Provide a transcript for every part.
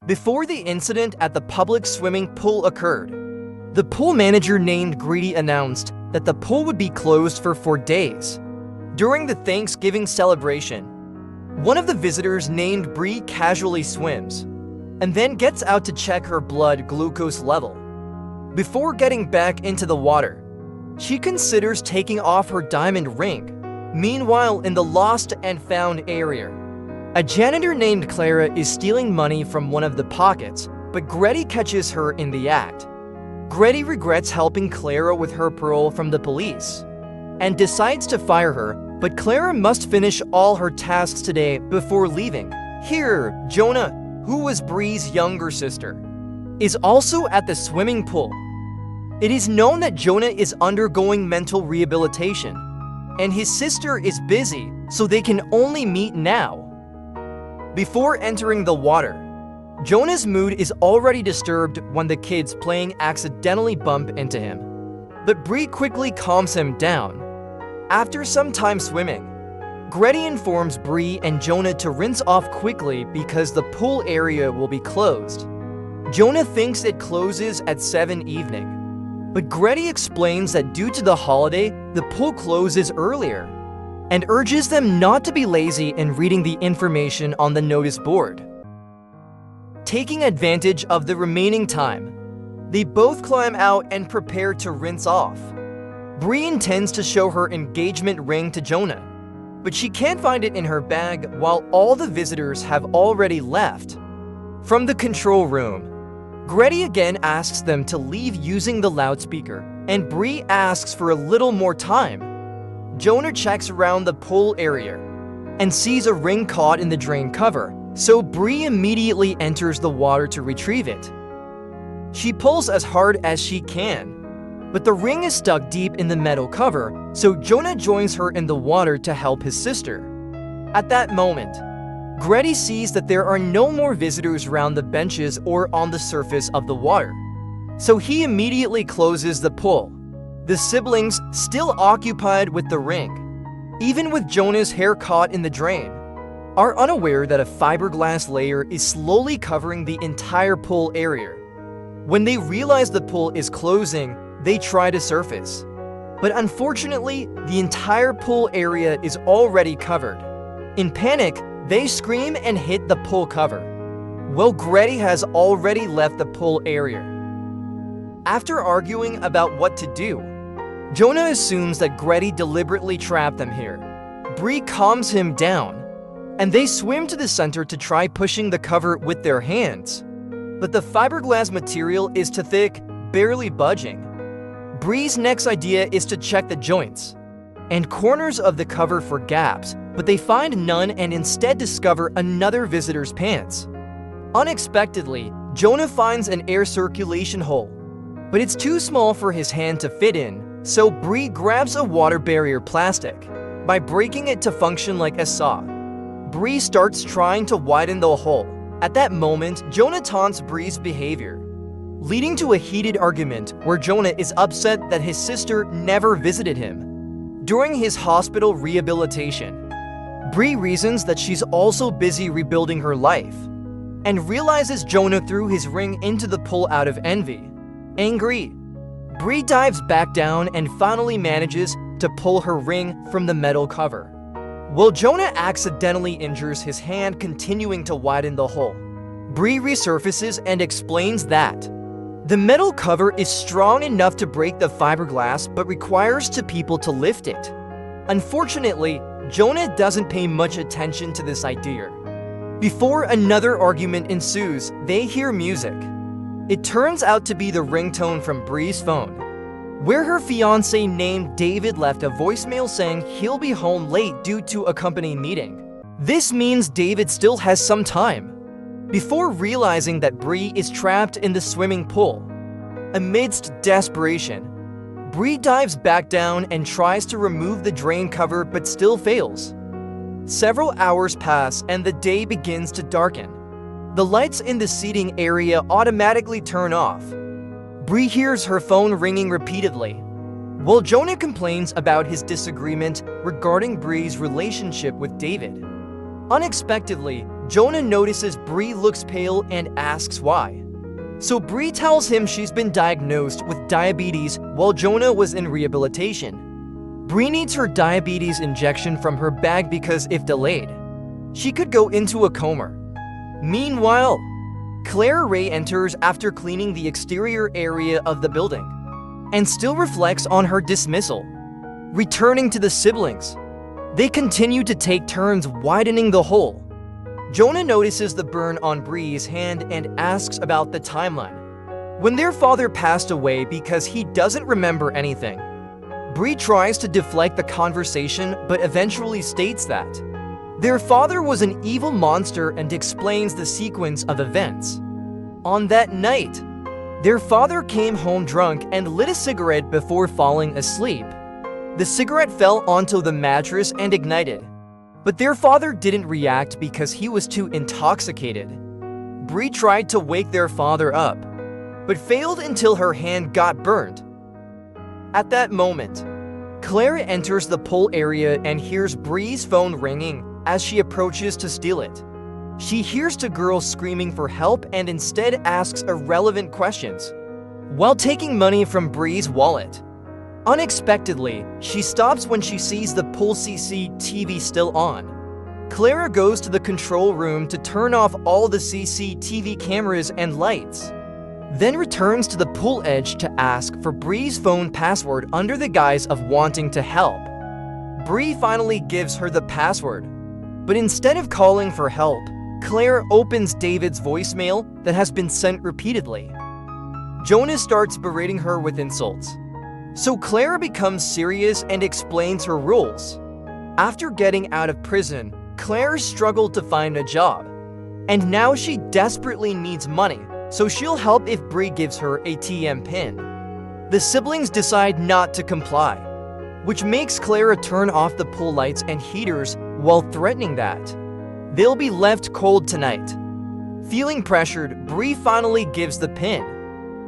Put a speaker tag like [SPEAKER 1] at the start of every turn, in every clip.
[SPEAKER 1] Before the incident at the public swimming pool occurred, the pool manager named Greedy announced that the pool would be closed for 4 days. During the Thanksgiving celebration, one of the visitors named Bree casually swims and then gets out to check her blood glucose level. Before getting back into the water, she considers taking off her diamond ring. Meanwhile, in the lost and found area, a janitor named Clara is stealing money from one of the pockets, but Grady catches her in the act. Grady regrets helping Clara with her parole from the police and decides to fire her, but Clara must finish all her tasks today before leaving. Here, Jonah, who was Bree's younger sister, is also at the swimming pool. It is known that Jonah is undergoing mental rehabilitation, and his sister is busy, so they can only meet now. Before entering the water, Jonah's mood is already disturbed when the kids playing accidentally bump into him. But Bree quickly calms him down. After some time swimming, Grady informs Bree and Jonah to rinse off quickly because the pool area will be closed. Jonah thinks it closes at 7 evening, but Grady explains that due to the holiday, the pool closes earlier, and urges them not to be lazy in reading the information on the notice board. Taking advantage of the remaining time, they both climb out and prepare to rinse off. Bree intends to show her engagement ring to Jonah, but she can't find it in her bag while all the visitors have already left. From the control room, Grady again asks them to leave using the loudspeaker, and Bree asks for a little more time. Jonah checks around the pool area and sees a ring caught in the drain cover, so Bree immediately enters the water to retrieve it. She pulls as hard as she can, but the ring is stuck deep in the metal cover, so Jonah joins her in the water to help his sister. At that moment, Grady sees that there are no more visitors around the benches or on the surface of the water, so he immediately closes the pool. The siblings, still occupied with the ring, even with Jonah's hair caught in the drain, are unaware that a fiberglass layer is slowly covering the entire pool area. When they realize the pool is closing, they try to surface. But unfortunately, the entire pool area is already covered. In panic, they scream and hit the pool cover. Well, Grady has already left the pool area. After arguing about what to do, Jonah assumes that Grady deliberately trapped them here. Bree calms him down, and they swim to the center to try pushing the cover with their hands. But the fiberglass material is too thick, barely budging. Bree's next idea is to check the joints and corners of the cover for gaps, but they find none and instead discover another visitor's pants. Unexpectedly, Jonah finds an air circulation hole, but it's too small for his hand to fit in, so Bree grabs a water barrier plastic. By breaking it to function like a saw, Bree starts trying to widen the hole. At that moment, Jonah taunts Bree's behavior, leading to a heated argument where Jonah is upset that his sister never visited him. During his hospital rehabilitation, Bree reasons that she's also busy rebuilding her life, and realizes Jonah threw his ring into the pool out of envy. Angry, Bree dives back down and finally manages to pull her ring from the metal cover, while Jonah accidentally injures his hand continuing to widen the hole. Bree resurfaces and explains that the metal cover is strong enough to break the fiberglass but requires two people to lift it. Unfortunately, Jonah doesn't pay much attention to this idea. Before another argument ensues, they hear music. It turns out to be the ringtone from Bree's phone, where her fiancé named David left a voicemail saying he'll be home late due to a company meeting. This means David still has some time. Before realizing that Bree is trapped in the swimming pool, amidst desperation, Bree dives back down and tries to remove the drain cover but still fails. Several hours pass and the day begins to darken. The lights in the seating area automatically turn off. Bree hears her phone ringing repeatedly, while Jonah complains about his disagreement regarding Bree's relationship with David. Unexpectedly, Jonah notices Bree looks pale and asks why. So Bree tells him she's been diagnosed with diabetes while Jonah was in rehabilitation. Bree needs her diabetes injection from her bag because if delayed, she could go into a coma. Meanwhile, Clara Ray enters after cleaning the exterior area of the building and still reflects on her dismissal. Returning to the siblings, they continue to take turns widening the hole. Jonah notices the burn on Bree's hand and asks about the timeline. When their father passed away because he doesn't remember anything, Bree tries to deflect the conversation but eventually states that their father was an evil monster and explains the sequence of events. On that night, their father came home drunk and lit a cigarette before falling asleep. The cigarette fell onto the mattress and ignited, but their father didn't react because he was too intoxicated. Bree tried to wake their father up, but failed until her hand got burned. At that moment, Clara enters the pool area and hears Bree's phone ringing as she approaches to steal it. She hears the girl screaming for help and instead asks irrelevant questions while taking money from Bree's wallet. Unexpectedly, she stops when she sees the pool CCTV still on. Clara goes to the control room to turn off all the CCTV cameras and lights, then returns to the pool edge to ask for Bree's phone password under the guise of wanting to help. Bree finally gives her the password, but instead of calling for help, Clara opens David's voicemail that has been sent repeatedly. Jonah starts berating her with insults, so Clara becomes serious and explains her rules. After getting out of prison, Clara struggled to find a job, and now she desperately needs money, so she'll help if Bree gives her ATM pin. The siblings decide not to comply, which makes Clara turn off the pool lights and heaters while threatening that they'll be left cold tonight. Feeling pressured, Bree finally gives the pin,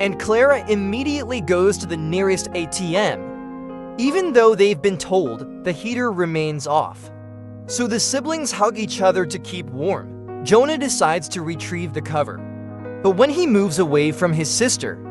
[SPEAKER 1] and Clara immediately goes to the nearest ATM, even though they've been told the heater remains off. So the siblings hug each other to keep warm. Jonah decides to retrieve the cover, but when he moves away from his sister,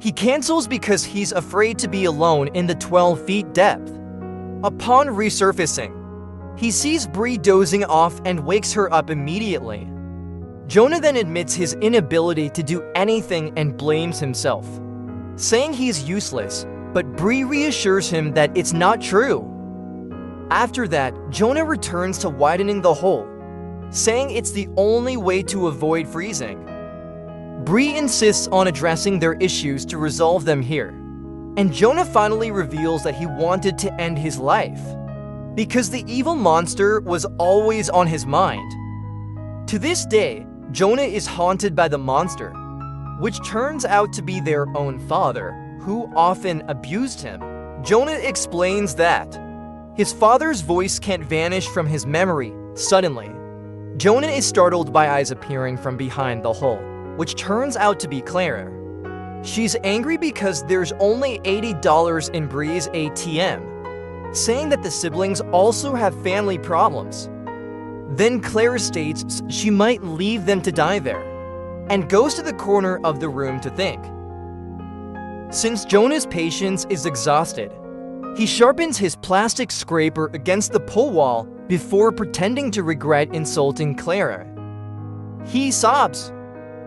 [SPEAKER 1] he cancels because he's afraid to be alone in the 12 feet depth. Upon resurfacing, he sees Bree dozing off and wakes her up immediately. Jonah then admits his inability to do anything and blames himself, saying he's useless, but Bree reassures him that it's not true. After that, Jonah returns to widening the hole, saying it's the only way to avoid freezing. Bree insists on addressing their issues to resolve them here, and Jonah finally reveals that he wanted to end his life because the evil monster was always on his mind. To this day, Jonah is haunted by the monster, which turns out to be their own father, who often abused him. Jonah explains that his father's voice can't vanish from his memory suddenly. Jonah is startled by eyes appearing from behind the hole, which turns out to be Clara. She's angry because there's only $80 in Bree's ATM, saying that the siblings also have family problems. Then Clara states she might leave them to die there, and goes to the corner of the room to think. Since Jonah's patience is exhausted, he sharpens his plastic scraper against the pool wall before pretending to regret insulting Clara. He sobs,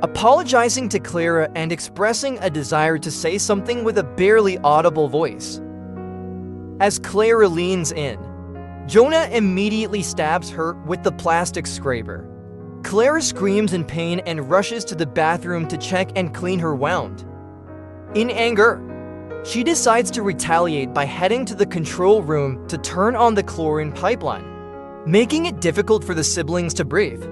[SPEAKER 1] apologizing to Clara and expressing a desire to say something with a barely audible voice. As Clara leans in, Jonah immediately stabs her with the plastic scraper. Clara screams in pain and rushes to the bathroom to check and clean her wound. In anger, she decides to retaliate by heading to the control room to turn on the chlorine pipeline, making it difficult for the siblings to breathe.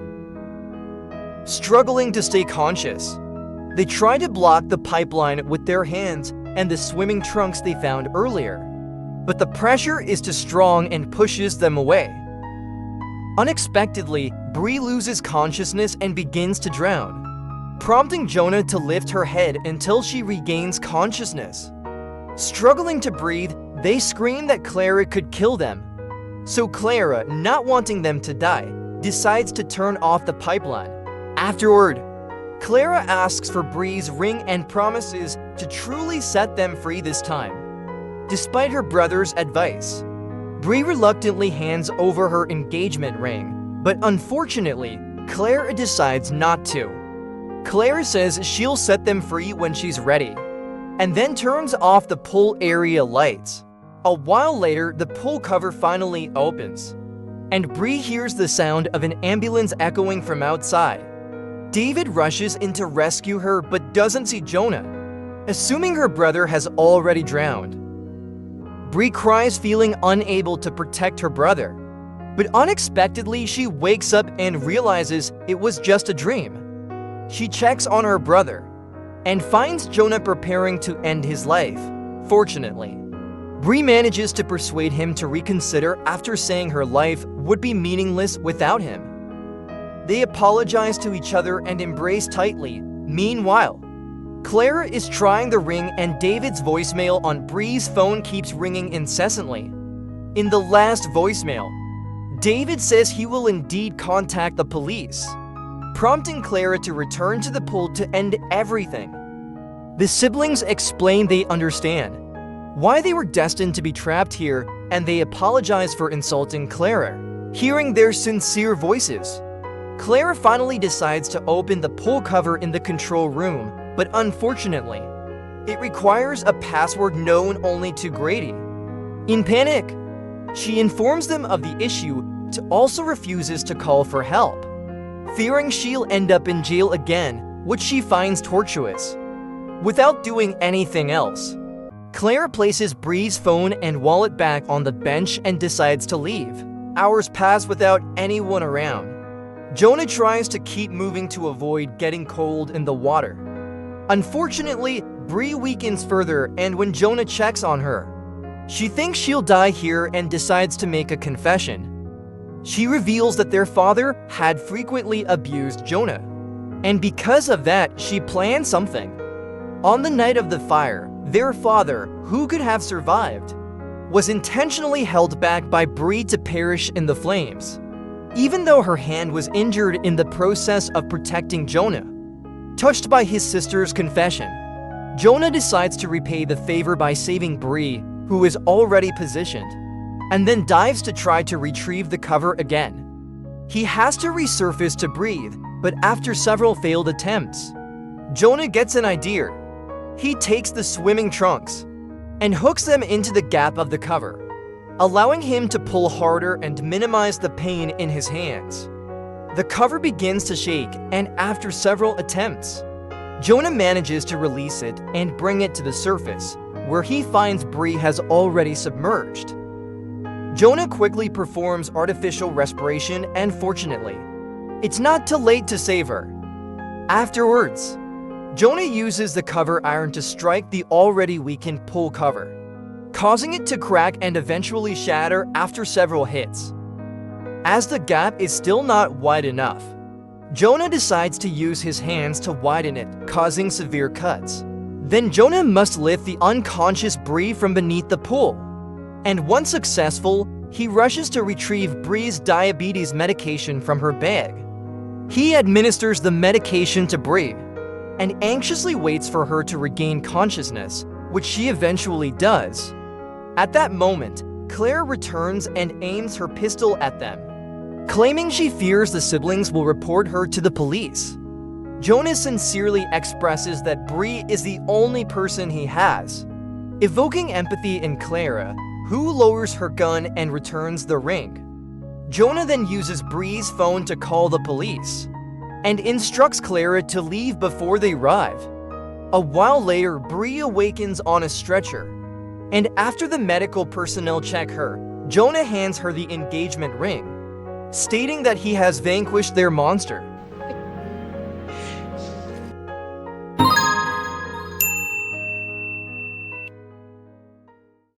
[SPEAKER 1] Struggling to stay conscious, they try to block the pipeline with their hands and the swimming trunks they found earlier, but the pressure is too strong and pushes them away. Unexpectedly, Bree loses consciousness and begins to drown, prompting Jonah to lift her head until she regains consciousness. Struggling to breathe, they scream that Clara could kill them. So Clara, not wanting them to die, decides to turn off the pipeline. Afterward, Clara asks for Bree's ring and promises to truly set them free this time. Despite her brother's advice, Bree reluctantly hands over her engagement ring, but unfortunately, Clara decides not to. Clara says she'll set them free when she's ready, and then turns off the pool area lights. A while later, the pool cover finally opens, and Bree hears the sound of an ambulance echoing from outside. David rushes in to rescue her but doesn't see Jonah, assuming her brother has already drowned. Bree cries, feeling unable to protect her brother, but unexpectedly she wakes up and realizes it was just a dream. She checks on her brother and finds Jonah preparing to end his life. Fortunately, Bree manages to persuade him to reconsider after saying her life would be meaningless without him. They apologize to each other and embrace tightly. Meanwhile, Clara is trying the ring and David's voicemail on Bree's phone keeps ringing incessantly. In the last voicemail, David says he will indeed contact the police, prompting Clara to return to the pool to end everything. The siblings explain they understand why they were destined to be trapped here, and they apologize for insulting Clara. Hearing their sincere voices, Clara finally decides to open the pool cover in the control room, but unfortunately, it requires a password known only to Grady. In panic, she informs them of the issue, but also refuses to call for help, fearing she'll end up in jail again, which she finds tortuous. Without doing anything else, Clara places Bree's phone and wallet back on the bench and decides to leave. Hours pass without anyone around. Jonah tries to keep moving to avoid getting cold in the water. Unfortunately, Bree weakens further, and when Jonah checks on her, she thinks she'll die here and decides to make a confession. She reveals that their father had frequently abused Jonah, and because of that, she planned something. On the night of the fire, their father, who could have survived, was intentionally held back by Bree to perish in the flames, even though her hand was injured in the process of protecting Jonah. Touched by his sister's confession, Jonah decides to repay the favor by saving Bree, who is already positioned, and then dives to try to retrieve the cover again. He has to resurface to breathe, but after several failed attempts, Jonah gets an idea. He takes the swimming trunks and hooks them into the gap of the cover, allowing him to pull harder and minimize the pain in his hands. The cover begins to shake, and after several attempts, Jonah manages to release it and bring it to the surface, where he finds Bree has already submerged. Jonah quickly performs artificial respiration, and fortunately, it's not too late to save her. Afterwards, Jonah uses the cover iron to strike the already weakened pool cover, causing it to crack and eventually shatter after several hits. As the gap is still not wide enough, Jonah decides to use his hands to widen it, causing severe cuts. Then Jonah must lift the unconscious Bree from beneath the pool, and once successful, he rushes to retrieve Bree's diabetes medication from her bag. He administers the medication to Bree, and anxiously waits for her to regain consciousness, which she eventually does. At that moment, Clara returns and aims her pistol at them, claiming she fears the siblings will report her to the police. Jonah sincerely expresses that Bree is the only person he has, evoking empathy in Clara, who lowers her gun and returns the ring. Jonah then uses Bree's phone to call the police, and instructs Clara to leave before they arrive. A while later, Bree awakens on a stretcher, and after the medical personnel check her, Jonah hands her the engagement ring, stating that he has vanquished their monster.